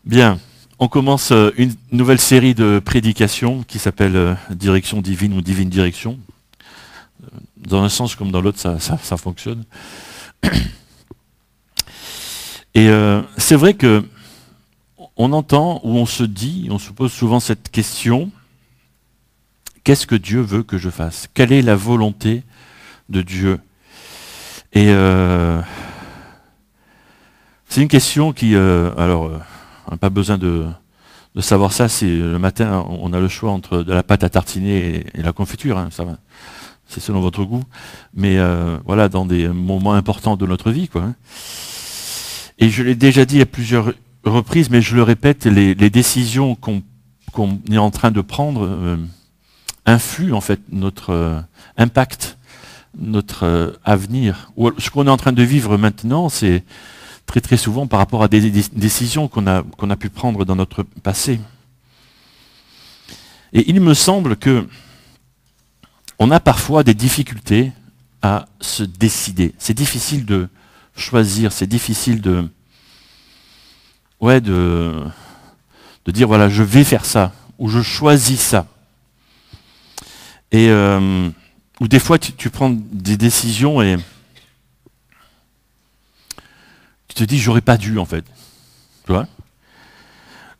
Bien, on commence une nouvelle série de prédications qui s'appelle Direction divine ou Divine Direction. Dans un sens comme dans l'autre, ça fonctionne. Et c'est vrai que on entend ou on se dit, on se pose souvent cette question, qu'est-ce que Dieu veut que je fasse? Quelle est la volonté de Dieu? Et c'est une question qui, on n'a pas besoin de savoir ça, c'est le matin, on a le choix entre de la pâte à tartiner et la confiture, hein, ça va. C'est selon votre goût, mais voilà, dans des moments importants de notre vie, quoi. Hein. Et je l'ai déjà dit à plusieurs reprises, mais je le répète, les décisions qu'on est en train de prendre influent en fait notre impact, notre avenir. Ou ce qu'on est en train de vivre maintenant, c'est très très souvent par rapport à des décisions qu'on a pu prendre dans notre passé. Et il me semble que on a parfois des difficultés à se décider. C'est difficile de choisir, c'est difficile de dire voilà, je vais faire ça, ou je choisis ça. Et ou des fois tu prends des décisions et tu te dis j'aurais pas dû en fait. Tu vois ?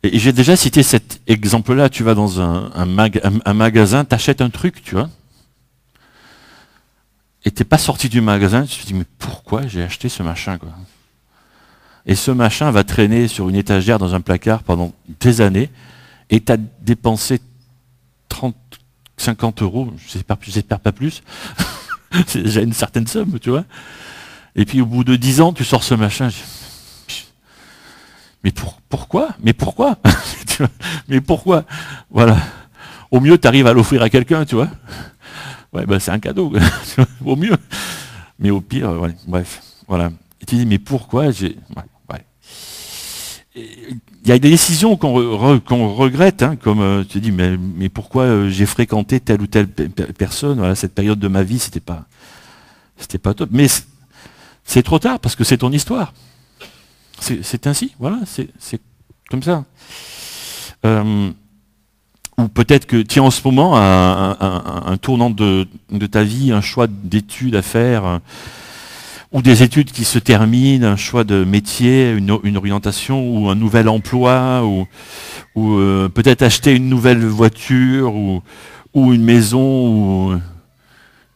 Et j'ai déjà cité cet exemple-là, tu vas dans un magasin, tu achètes un truc, tu vois. Et t'es pas sorti du magasin, tu te dis mais pourquoi j'ai acheté ce machin quoi. Et ce machin va traîner sur une étagère dans un placard pendant des années, et tu as dépensé 30, 50 euros, j'espère pas plus, c'est déjà une certaine somme, tu vois. Et puis au bout de 10 ans, tu sors ce machin, mais pourquoi? Mais pourquoi? Mais pourquoi? Voilà. Au mieux, tu arrives à l'offrir à quelqu'un, tu vois. Ouais, ben c'est un cadeau, au mieux. Mais au pire, ouais, bref, voilà. Et tu dis, mais pourquoi j'ai... Ouais. Il y a des décisions qu'on regrette, hein, comme tu dis, mais pourquoi j'ai fréquenté telle ou telle personne, voilà, cette période de ma vie, c'était pas top. Mais c'est trop tard, parce que c'est ton histoire. C'est ainsi, voilà, c'est comme ça. Ou peut-être que tu es en ce moment à un tournant de ta vie, un choix d'études à faire, ou des études qui se terminent, un choix de métier, une orientation, ou un nouvel emploi, ou peut-être acheter une nouvelle voiture, ou une maison,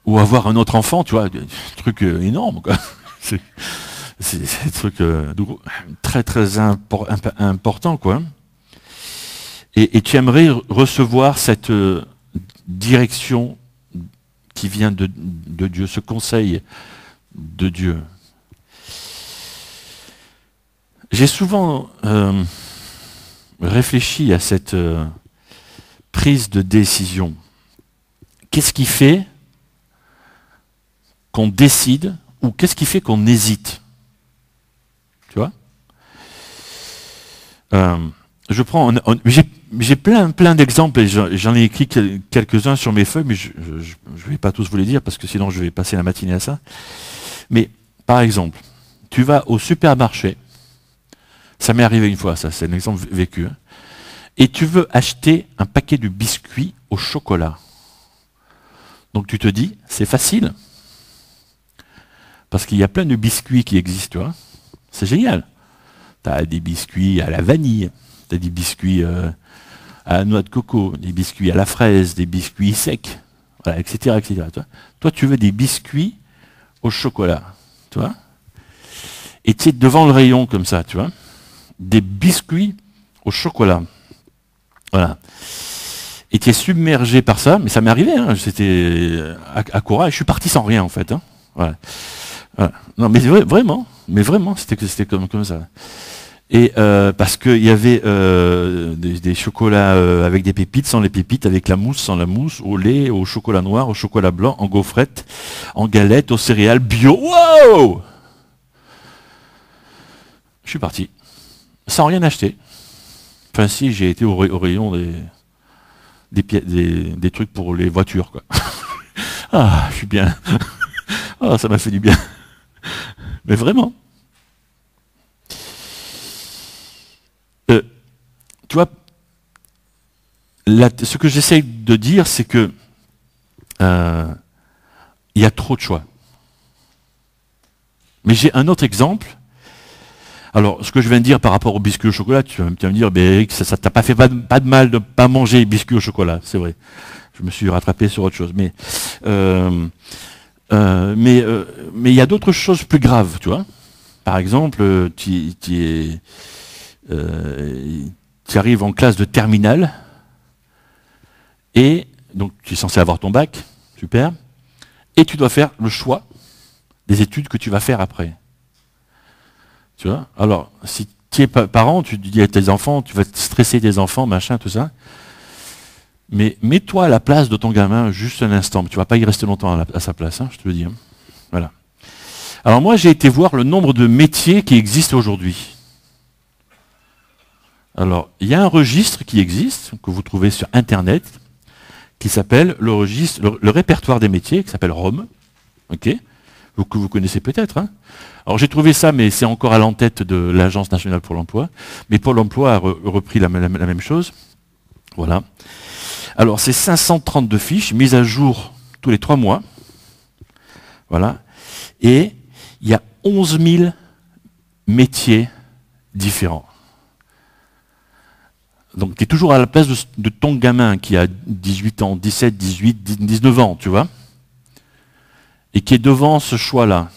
ou avoir un autre enfant, tu vois, des trucs énormes, quoi. C'est des trucs très très importants, quoi. Et tu aimerais recevoir cette direction qui vient de Dieu, ce conseil de Dieu. J'ai souvent réfléchi à cette prise de décision. Qu'est-ce qui fait qu'on décide ou qu'est-ce qui fait qu'on hésite? Tu vois? Je prends, j'ai plein d'exemples et j'en ai écrit quelques-uns sur mes feuilles, mais je ne vais pas tous vous les dire parce que sinon je vais passer la matinée à ça. Mais par exemple, tu vas au supermarché, ça m'est arrivé une fois, ça c'est un exemple vécu, hein, et tu veux acheter un paquet de biscuits au chocolat. Donc tu te dis, c'est facile, parce qu'il y a plein de biscuits qui existent, tu vois. C'est génial. Tu as des biscuits à la vanille. Tu as des biscuits à la noix de coco, des biscuits à la fraise, des biscuits secs, voilà, etc., etc. Toi, tu veux des biscuits au chocolat, tu vois. Et tu es devant le rayon comme ça, tu vois. Des biscuits au chocolat. Voilà. Et tu es submergé par ça, mais ça m'est arrivé, hein, c'était à Cora, et je suis parti sans rien, en fait. Hein. Voilà. Voilà. Non, mais vraiment, c'était comme ça. Et parce qu'il y avait des chocolats avec des pépites, sans les pépites, avec la mousse, sans la mousse, au lait, au chocolat noir, au chocolat blanc, en gaufrette, en galette, aux céréales bio. Wow! Je suis parti. Sans rien acheter. Enfin si, j'ai été au rayon des trucs pour les voitures, quoi. Ah, je suis bien. Ah, ça m'a fait du bien. Mais vraiment. ce que j'essaie de dire, c'est que il y a trop de choix. Mais j'ai un autre exemple. Alors, ce que je viens de dire par rapport aux biscuits au chocolat, tu vas me dire, Eric, ça t'a pas fait pas de mal de ne pas manger les biscuits au chocolat, c'est vrai. Je me suis rattrapé sur autre chose. Mais il y a d'autres choses plus graves, tu vois. Par exemple, tu arrives en classe de terminale, et donc tu es censé avoir ton bac, super, et tu dois faire le choix des études que tu vas faire après. Tu vois? Alors, si tu es parent, tu dis à tes enfants, tu vas te stresser tes enfants, machin, tout ça. Mais mets-toi à la place de ton gamin juste un instant. Tu ne vas pas y rester longtemps à sa place, hein, je te le dis. Hein. Voilà. Alors moi, j'ai été voir le nombre de métiers qui existent aujourd'hui. Alors, il y a un registre qui existe, que vous trouvez sur Internet, qui s'appelle le répertoire des métiers, qui s'appelle ROM, ok, que vous connaissez peut-être. Hein. Alors j'ai trouvé ça, mais c'est encore à l'entête de l'Agence nationale pour l'emploi. Mais Pôle emploi a repris la même chose. Voilà. Alors c'est 532 fiches mises à jour tous les 3 mois. Voilà. Et il y a 11 000 métiers différents. Donc tu es toujours à la place de ton gamin qui a 18 ans, 17, 18, 19 ans, tu vois, et qui est devant ce choix-là.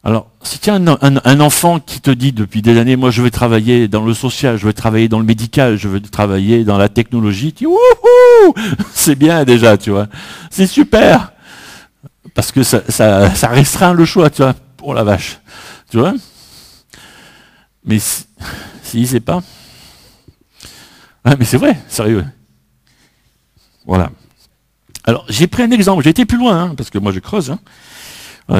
Alors, si tu as un enfant qui te dit depuis des années, moi je vais travailler dans le social, je vais travailler dans le médical, je veux travailler dans la technologie, tu dis, wouhou, c'est bien déjà, tu vois, c'est super, parce que ça restreint le choix, tu vois, pour la vache, tu vois. Mais s'il ne sait pas, ah, mais c'est vrai, sérieux. Voilà. Alors, j'ai pris un exemple, j'ai été plus loin, hein, parce que moi je creuse, hein.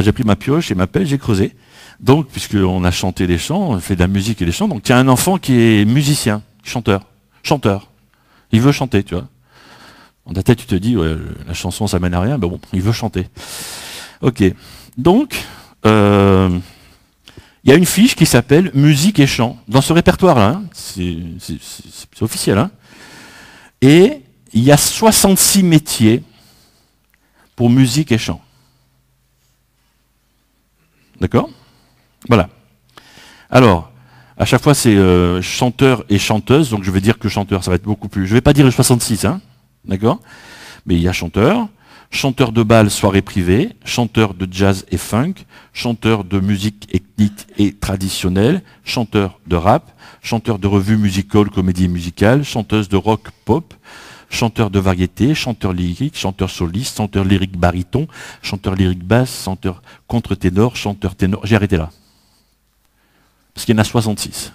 J'ai pris ma pioche et ma pelle, j'ai creusé. Donc, puisqu'on a chanté des chants, on fait de la musique et des chants, donc il y a un enfant qui est musicien, chanteur. Il veut chanter, tu vois. Dans ta tête, tu te dis, ouais, la chanson, ça mène à rien, ben bon, il veut chanter. Ok. Donc, il y a une fiche qui s'appelle musique et chant, dans ce répertoire-là, hein. C'est officiel, hein. Et il y a 66 métiers pour musique et chant. D'accord? Voilà. Alors, à chaque fois, c'est chanteur et chanteuse, donc je vais dire que chanteur, ça va être beaucoup plus. Je ne vais pas dire les 66, hein? D'accord? Mais il y a chanteur de bal, soirée privée, chanteur de jazz et funk, chanteur de musique ethnique et traditionnelle, chanteur de rap, chanteur de revue musicale, comédie musicale, chanteuse de rock pop, chanteur de variété, chanteur lyrique, chanteur soliste, chanteur lyrique baryton, chanteur lyrique basse, chanteur contre-ténor, chanteur ténor. J'ai arrêté là. Parce qu'il y en a 66.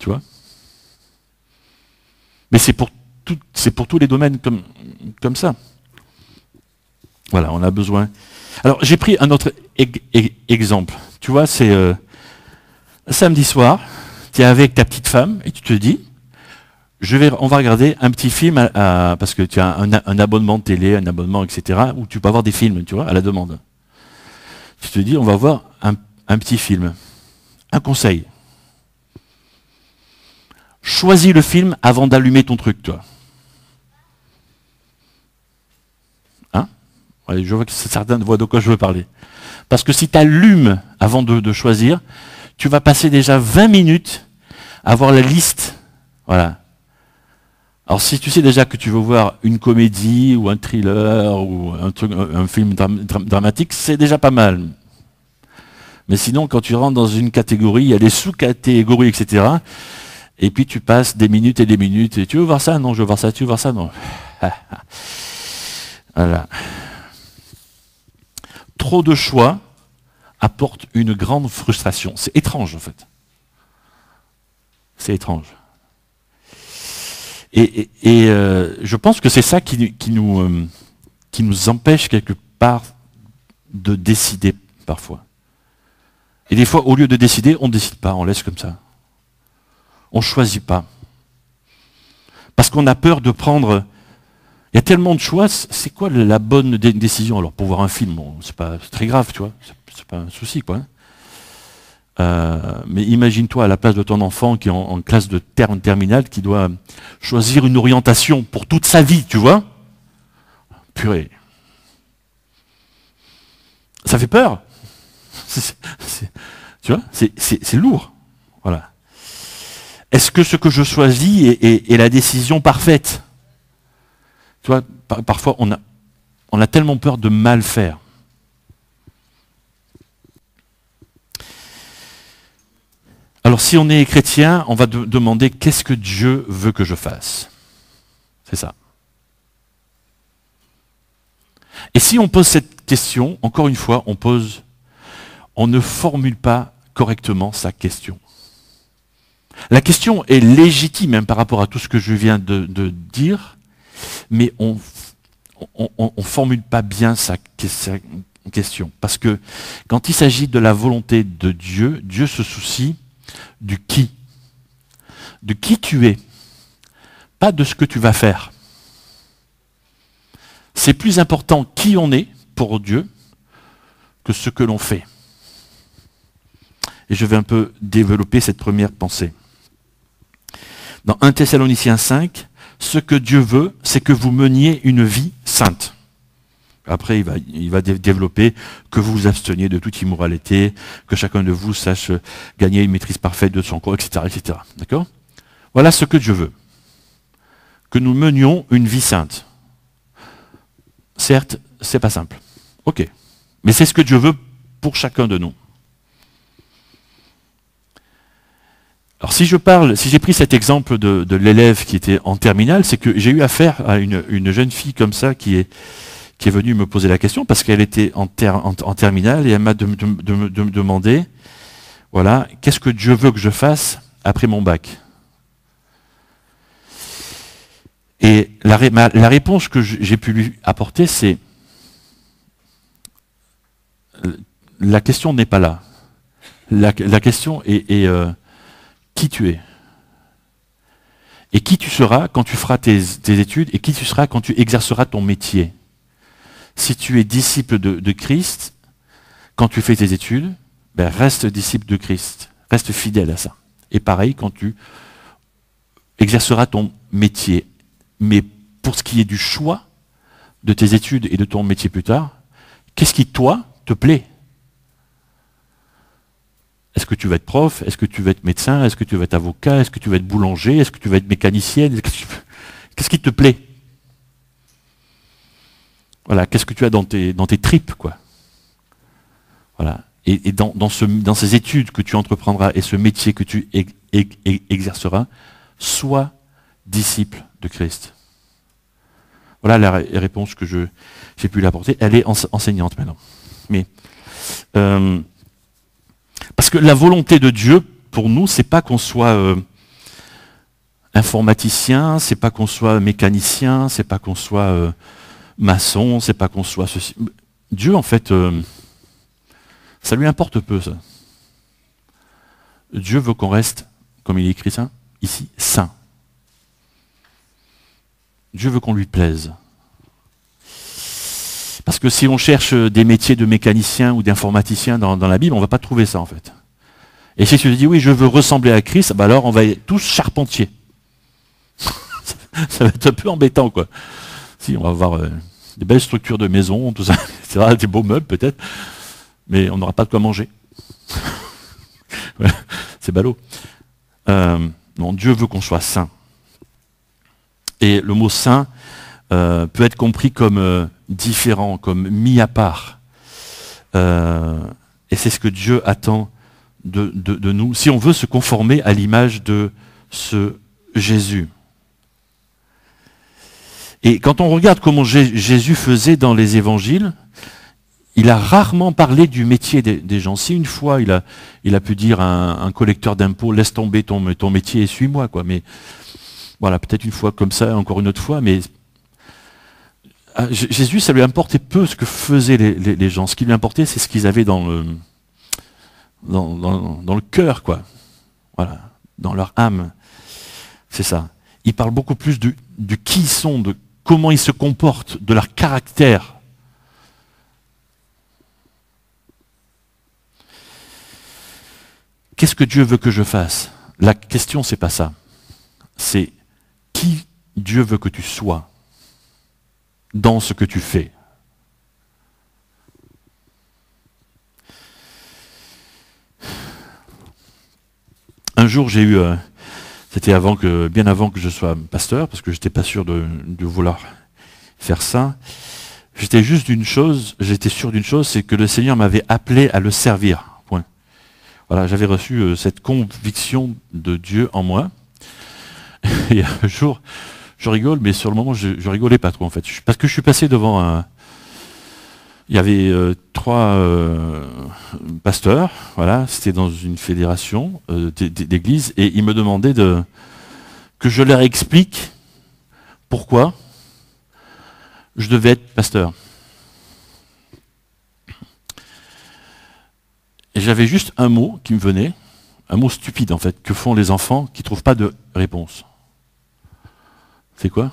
Tu vois? Mais c'est pour tous les domaines comme ça. Voilà, on a besoin. Alors, j'ai pris un autre exemple. Tu vois, c'est samedi soir, tu es avec ta petite femme et tu te dis, on va regarder un petit film parce que tu as un abonnement de télé, un abonnement, etc., où tu peux avoir des films, tu vois, à la demande. Tu te dis, on va voir un petit film. Un conseil. Choisis le film avant d'allumer ton truc, toi. Hein? Ouais, je vois que certains voient de quoi je veux parler. Parce que si tu allumes avant de choisir, tu vas passer déjà 20 minutes à voir la liste. Voilà. Alors si tu sais déjà que tu veux voir une comédie ou un thriller ou un film dramatique, c'est déjà pas mal. Mais sinon, quand tu rentres dans une catégorie, il y a des sous-catégories, etc. Et puis tu passes des minutes et des minutes. Et tu veux voir ça? Non, je veux voir ça. Tu veux voir ça? Non. Voilà. Trop de choix apporte une grande frustration. C'est étrange, en fait. C'est étrange. Et je pense que c'est ça qui nous empêche quelque part de décider parfois. Et des fois, au lieu de décider, on ne décide pas, on laisse comme ça. On ne choisit pas. Parce qu'on a peur de prendre... Il y a tellement de choix, c'est quoi la bonne décision? Alors, pour voir un film, bon, c'est pas très grave, tu vois, c'est pas un souci, quoi. Mais imagine-toi à la place de ton enfant qui est en classe de terminale, qui doit choisir une orientation pour toute sa vie, tu vois. Purée. Ça fait peur. Tu vois, c'est lourd. Voilà. Est-ce que ce que je choisis est la décision parfaite? Tu vois, parfois on a tellement peur de mal faire. Alors si on est chrétien, on va demander qu'est-ce que Dieu veut que je fasse. C'est ça. Et si on pose cette question, encore une fois, on ne formule pas correctement sa question. La question est légitime hein, par rapport à tout ce que je viens de dire, mais on formule pas bien sa question. Parce que quand il s'agit de la volonté de Dieu, Dieu se soucie du qui. De qui tu es, pas de ce que tu vas faire. C'est plus important qui on est pour Dieu que ce que l'on fait. Et je vais un peu développer cette première pensée. Dans 1 Thessaloniciens 5, ce que Dieu veut, c'est que vous meniez une vie sainte. Après, il va développer que vous vous absteniez de toute immoralité, que chacun de vous sache gagner une maîtrise parfaite de son corps, etc., etc. D'accord ? Voilà ce que Dieu veut. Que nous menions une vie sainte. Certes, c'est pas simple. Ok. Mais c'est ce que Dieu veut pour chacun de nous. Alors si j'ai pris cet exemple de l'élève qui était en terminale, c'est que j'ai eu affaire à une jeune fille comme ça qui est venue me poser la question parce qu'elle était en terminale et elle m'a demandé, voilà, qu'est-ce que Dieu veut que je fasse après mon bac? Et la réponse que j'ai pu lui apporter, c'est la question n'est pas là. La question est qui tu es. Et qui tu seras quand tu feras tes études et qui tu seras quand tu exerceras ton métier. Si tu es disciple de Christ, quand tu fais tes études, ben reste disciple de Christ. Reste fidèle à ça. Et pareil, quand tu exerceras ton métier. Mais pour ce qui est du choix de tes études et de ton métier plus tard, qu'est-ce qui, toi, te plaît? Est-ce que tu vas être prof? Est-ce que tu vas être médecin? Est-ce que tu vas être avocat? Est-ce que tu vas être boulanger? Est-ce que tu vas être mécanicienne? Qu'est-ce qui te plaît? Voilà, qu'est-ce que tu as dans tes tripes, quoi. Voilà. Et dans ces études que tu entreprendras et ce métier que tu exerceras, sois disciple de Christ. Voilà la réponse que j'ai pu l'apporter. Elle est enseignante maintenant. Mais parce que la volonté de Dieu, pour nous, c'est pas qu'on soit informaticien, c'est pas qu'on soit mécanicien, c'est pas qu'on soit maçon, c'est pas qu'on soit ceci. Dieu, en fait, ça lui importe peu, ça. Dieu veut qu'on reste, comme il est écrit ça, ici, saint. Dieu veut qu'on lui plaise. Parce que si on cherche des métiers de mécanicien ou d'informaticien dans la Bible, on ne va pas trouver ça en fait. Et si tu te dis oui, je veux ressembler à Christ, bah alors on va être tous charpentiers. Ça va être un peu embêtant quoi. Si on va avoir des belles structures de maison, tout ça, etc., des beaux meubles peut-être, mais on n'aura pas de quoi manger. C'est ballot. Non, Dieu veut qu'on soit saint. Et le mot saint peut être compris comme différent, comme mis à part. Et c'est ce que Dieu attend de nous, si on veut se conformer à l'image de ce Jésus. Et quand on regarde comment Jésus faisait dans les évangiles, il a rarement parlé du métier des gens. Si une fois il a pu dire à un collecteur d'impôts, laisse tomber ton métier et suis-moi, quoi. Mais voilà, peut-être une fois comme ça, encore une autre fois, mais Jésus, ça lui importait peu ce que faisaient les gens. Ce qui lui importait, c'est ce qu'ils avaient dans le cœur, quoi. Voilà, dans leur âme. C'est ça. Il parle beaucoup plus de qui ils sont, de comment ils se comportent, de leur caractère. qu'est-ce que Dieu veut que je fasse? La question, c'est pas ça. C'est qui Dieu veut que tu sois dans ce que tu fais. Un jour, j'ai eu, c'était bien avant que je sois pasteur, parce que j'étais pas sûr de vouloir faire ça. J'étais sûr d'une chose, c'est que le Seigneur m'avait appelé à le servir. Point. Voilà, j'avais reçu cette conviction de Dieu en moi. Et un jour, je rigole, mais sur le moment, je rigolais pas trop en fait. Parce que je suis passé devant un... Il y avait 3 pasteurs, voilà, c'était dans une fédération d'églises, et ils me demandaient que je leur explique pourquoi je devais être pasteur. Et j'avais juste un mot qui me venait, un mot stupide en fait, que font les enfants qui ne trouvent pas de réponse. C'est quoi?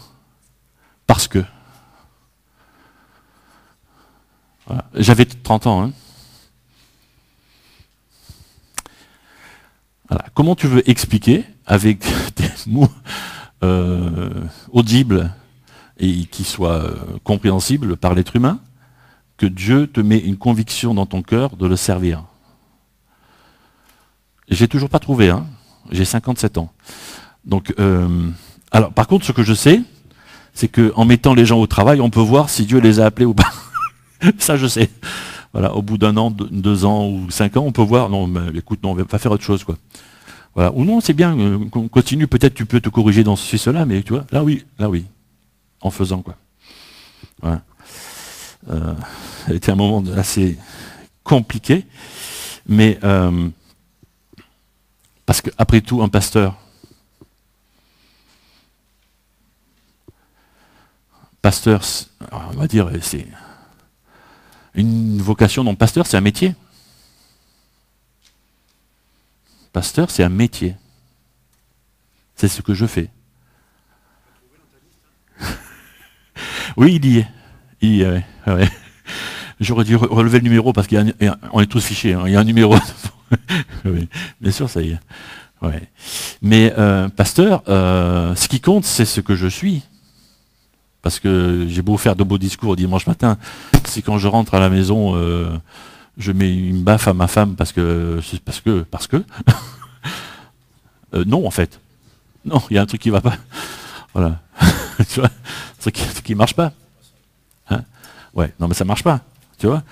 Parce que. Voilà. J'avais 30 ans. Hein. Voilà. Comment tu veux expliquer avec des mots audibles et qui soient compréhensibles par l'être humain que Dieu te met une conviction dans ton cœur de le servir? J'ai toujours pas trouvé. Hein. J'ai 57 ans. Donc, alors, par contre, ce que je sais, c'est qu'en mettant les gens au travail, on peut voir si Dieu les a appelés ou pas. Ça, je sais. Voilà, au bout d'1 an, 2 ans ou 5 ans, on peut voir. Non, mais écoute, non, on va pas faire autre chose, quoi. Voilà. Ou non, c'est bien. Qu'on continue. Peut-être tu peux te corriger dans ceci, cela, mais tu vois, là oui, en faisant, quoi. Voilà. Ça a été un moment assez compliqué, mais parce que après tout, un pasteur. Pasteur, on va dire, c'est une vocation. Non, pasteur, c'est un métier. Pasteur, c'est un métier. C'est ce que je fais. Oui, il y est. Ouais. J'aurais dû relever le numéro parce qu'on est tous fichés. Hein. Il y a un numéro. Oui, bien sûr, ça y est. Ouais. Mais pasteur, ce qui compte, c'est ce que je suis. Parce que j'ai beau faire de beaux discours dimanche matin, si quand je rentre à la maison, je mets une baffe à ma femme parce que non en fait. Non, il y a un truc qui va pas. Voilà. Tu vois, un truc qui marche pas. Hein? Ouais, non mais ça marche pas. Tu vois?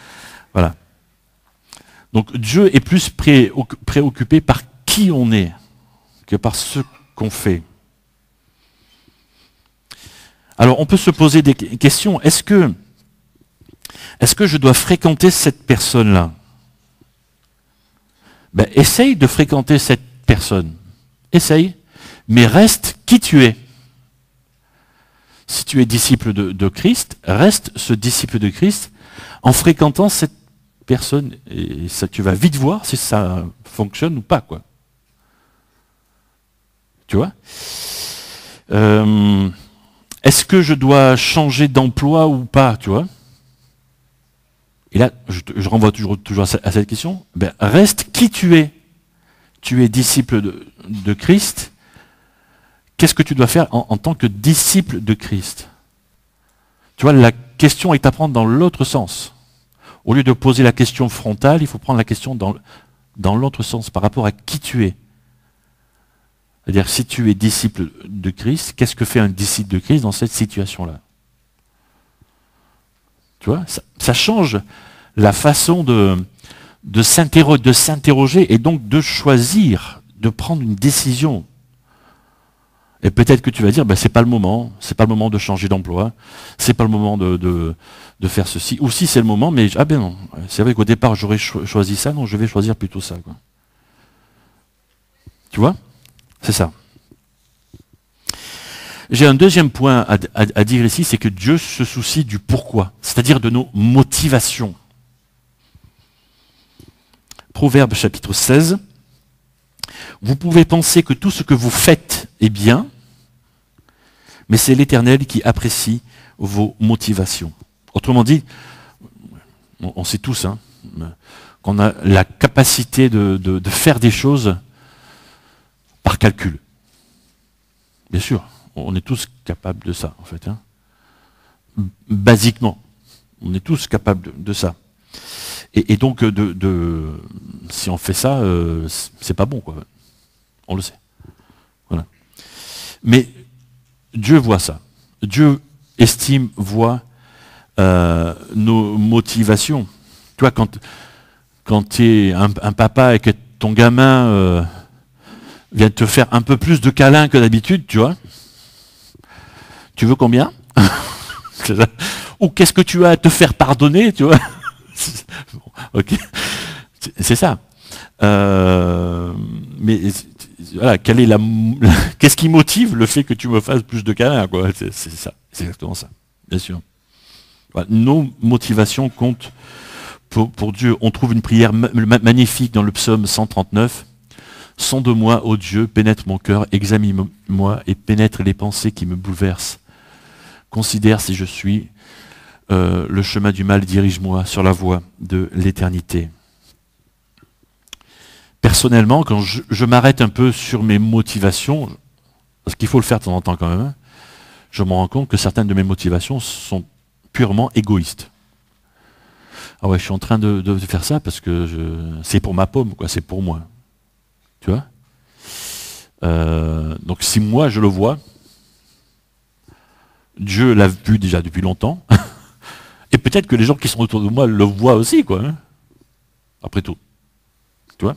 Voilà. Donc Dieu est plus préoccupé par qui on est que par ce qu'on fait. Alors on peut se poser des questions. Est-ce que je dois fréquenter cette personne-là? Ben, essaye de fréquenter cette personne. Essaye, mais reste qui tu es. Si tu es disciple de Christ, reste ce disciple de Christ en fréquentant cette personne. Et ça, tu vas vite voir si ça fonctionne ou pas, quoi. Tu vois? Est-ce que je dois changer d'emploi ou pas, tu vois? Et là, je renvoie toujours à cette question. Ben, reste qui tu es. Tu es disciple de Christ. Qu'est-ce que tu dois faire en tant que disciple de Christ? Tu vois, la question est à prendre dans l'autre sens. Au lieu de poser la question frontale, il faut prendre la question dans l'autre sens, par rapport à qui tu es. C'est-à-dire, si tu es disciple de Christ, qu'est-ce que fait un disciple de Christ dans cette situation-là? Tu vois, ça change la façon de s'interroger et donc de choisir, de prendre une décision. Et peut-être que tu vas dire, ben, c'est pas le moment de changer d'emploi, c'est pas le moment de faire ceci, ou si c'est le moment, mais ben non, c'est vrai qu'au départ j'aurais choisi ça, non, je vais choisir plutôt ça, quoi. Tu vois? C'est ça. J'ai un deuxième point à dire ici, c'est que Dieu se soucie du pourquoi, c'est-à-dire de nos motivations. Proverbe chapitre 16. Vous pouvez penser que tout ce que vous faites est bien, mais c'est l'Éternel qui apprécie vos motivations. Autrement dit, on sait tous, hein, qu'on a la capacité de faire des choses par calcul. Bien sûr, on est tous capables de ça, en fait. Hein. Basiquement, on est tous capables de ça. Et donc, si on fait ça, c'est pas bon, quoi. On le sait. Voilà. Mais Dieu voit ça. Dieu estime, voit nos motivations. Tu vois, quand tu es un papa et que ton gamin vient te faire un peu plus de câlins que d'habitude, tu vois, tu veux combien? Ou qu'est-ce que tu as à te faire pardonner, tu vois? Bon, ok, c'est ça. Mais voilà, qu'est-ce qui motive le fait que tu me fasses plus de câlins, quoi? C'est ça, c'est exactement ça, bien sûr. Voilà, nos motivations comptent pour Dieu. On trouve une prière magnifique dans le psaume 139. Sonde-moi, ô Dieu, pénètre mon cœur, examine-moi et pénètre les pensées qui me bouleversent. Considère si je suis le chemin du mal, dirige-moi sur la voie de l'éternité. Personnellement, quand je m'arrête un peu sur mes motivations, parce qu'il faut le faire de temps en temps quand même, hein, je me rends compte que certaines de mes motivations sont purement égoïstes. Ah ouais, je suis en train de faire ça parce que c'est pour ma pomme, quoi, c'est pour moi. Tu vois? Donc si moi je le vois, Dieu l'a vu déjà depuis longtemps, et peut-être que les gens qui sont autour de moi le voient aussi, quoi. Hein, après tout. Tu vois?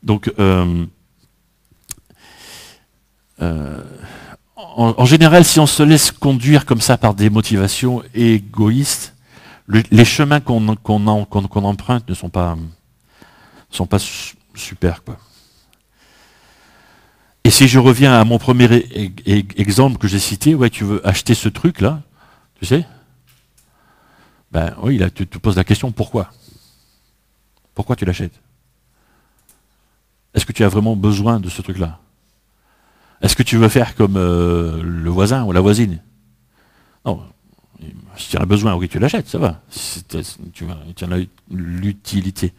Donc, en général, si on se laisse conduire comme ça par des motivations égoïstes, les chemins qu'on emprunte ne sont pas super, quoi. Et si je reviens à mon premier exemple que j'ai cité, ouais, tu veux acheter ce truc-là, tu sais? Ben oui, là, tu te poses la question, pourquoi? Pourquoi tu l'achètes? Est-ce que tu as vraiment besoin de ce truc-là? Est-ce que tu veux faire comme le voisin ou la voisine? Non. Si tu en as besoin, oui, tu l'achètes, ça va. Tu en as l'utilité.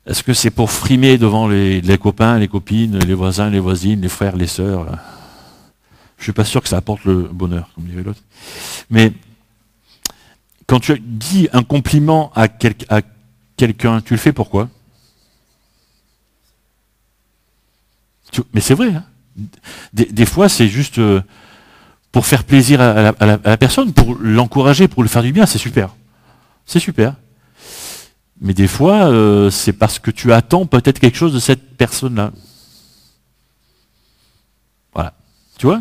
Est-ce que c'est pour frimer devant les copains, les copines, les voisins, les voisines, les frères, les sœurs? Je ne suis pas sûr que ça apporte le bonheur, comme dirait l'autre. Mais quand tu dis un compliment à quelqu'un, tu le fais pourquoi? Mais c'est vrai. Hein, des fois, c'est juste pour faire plaisir à la personne, pour l'encourager, pour lui faire du bien, c'est super. C'est super. Mais des fois, c'est parce que tu attends peut-être quelque chose de cette personne-là. Voilà. Tu vois?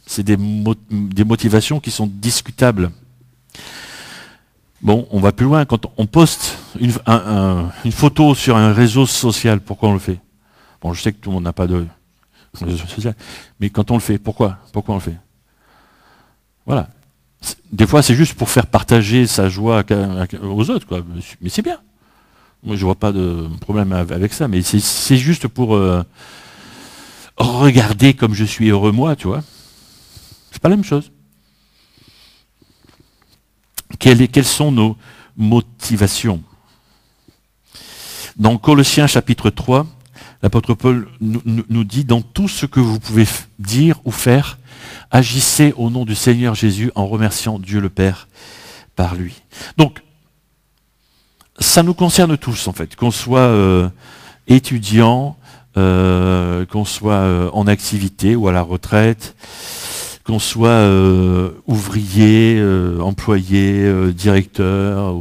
C'est des motivations qui sont discutables. Bon, on va plus loin. Quand on poste une photo sur un réseau social, pourquoi on le fait? Bon, je sais que tout le monde n'a pas de réseau social, mais quand on le fait, pourquoi on le fait? Voilà. Des fois, c'est juste pour faire partager sa joie aux autres, quoi. Mais c'est bien. Moi, je vois pas de problème avec ça, mais c'est juste pour regarder comme je suis heureux moi, tu vois. C'est pas la même chose. Quelles sont nos motivations? Dans Colossiens chapitre 3, l'apôtre Paul nous dit, dans tout ce que vous pouvez dire ou faire, agissez au nom du Seigneur Jésus en remerciant Dieu le Père par lui. Donc, ça nous concerne tous, en fait, qu'on soit étudiant, qu'on soit en activité ou à la retraite, qu'on soit ouvrier, employé, directeur,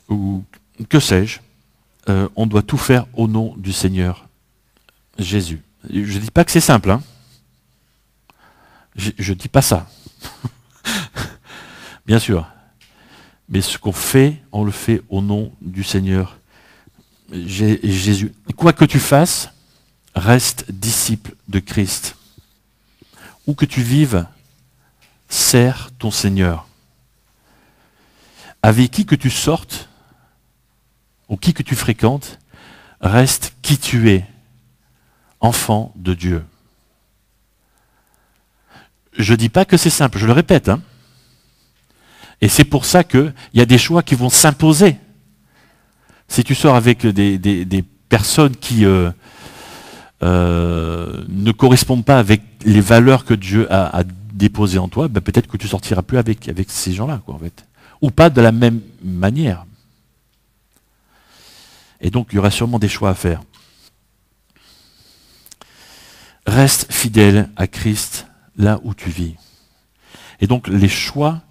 ou que sais-je, on doit tout faire au nom du Seigneur Jésus. Je ne dis pas que c'est simple, hein. Je ne dis pas ça. Bien sûr. Mais ce qu'on fait, on le fait au nom du Seigneur Jésus. Quoi que tu fasses, reste disciple de Christ. Où que tu vives, sers ton Seigneur. Avec qui que tu sortes, ou qui que tu fréquentes, reste qui tu es, enfant de Dieu. Je ne dis pas que c'est simple, je le répète. Hein. Et c'est pour ça qu'il y a des choix qui vont s'imposer. Si tu sors avec des personnes qui ne correspondent pas avec les valeurs que Dieu a déposées en toi, ben peut-être que tu sortiras plus avec ces gens-là, quoi, en fait. Ou pas de la même manière. Et donc, il y aura sûrement des choix à faire. Reste fidèle à Christ là où tu vis. Et donc, les choix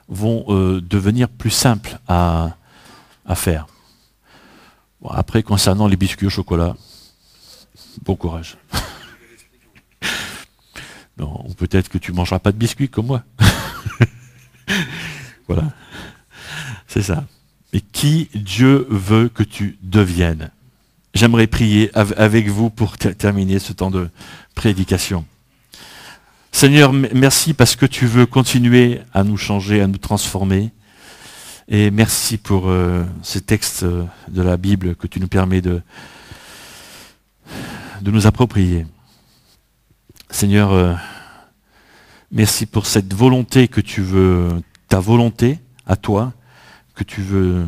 vont devenir plus simples à faire. Bon, après, concernant les biscuits au chocolat, bon courage. Non, peut-être que tu ne mangeras pas de biscuits comme moi. Voilà, c'est ça. Et qui Dieu veut que tu deviennes. J'aimerais prier avec vous pour terminer ce temps de prédication. Seigneur, merci parce que tu veux continuer à nous changer, à nous transformer. Et merci pour ces textes de la Bible que tu nous permets de nous approprier. Seigneur, merci pour cette volonté que tu veux, ta volonté à toi, que tu veux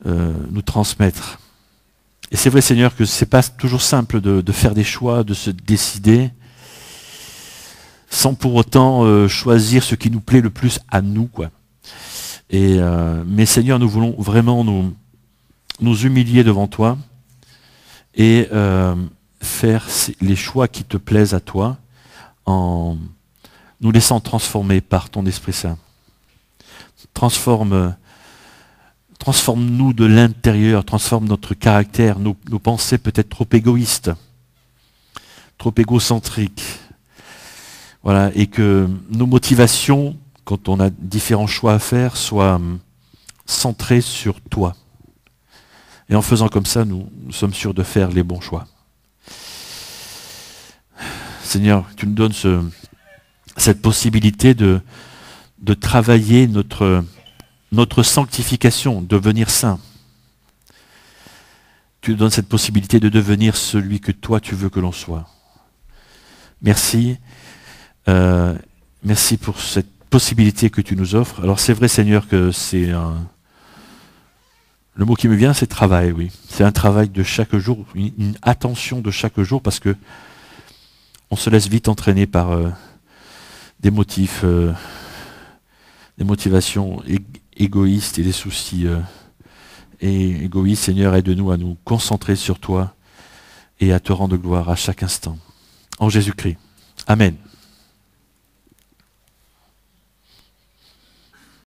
nous transmettre. Et c'est vrai, Seigneur, que ce n'est pas toujours simple de faire des choix, de se décider, sans pour autant choisir ce qui nous plaît le plus à nous, quoi. Mais Seigneur, nous voulons vraiment nous humilier devant toi et faire les choix qui te plaisent à toi en nous laissant transformer par ton Esprit Saint. Transforme-nous de l'intérieur, transforme notre caractère, nos pensées peut-être trop égoïstes, trop égocentriques. Voilà, et que nos motivations, quand on a différents choix à faire, soient centrées sur toi. Et en faisant comme ça, nous sommes sûrs de faire les bons choix. Seigneur, tu nous donnes cette possibilité de travailler notre sanctification, devenir saint. Tu nous donnes cette possibilité de devenir celui que toi tu veux que l'on soit. Merci. Merci pour cette possibilité que tu nous offres. Alors c'est vrai, Seigneur, que c'est le mot qui me vient, c'est travail, oui. C'est un travail de chaque jour, une attention de chaque jour, parce que on se laisse vite entraîner par des motivations égoïstes et des soucis égoïstes. Seigneur, aide-nous à nous concentrer sur toi et à te rendre gloire à chaque instant. En Jésus-Christ. Amen.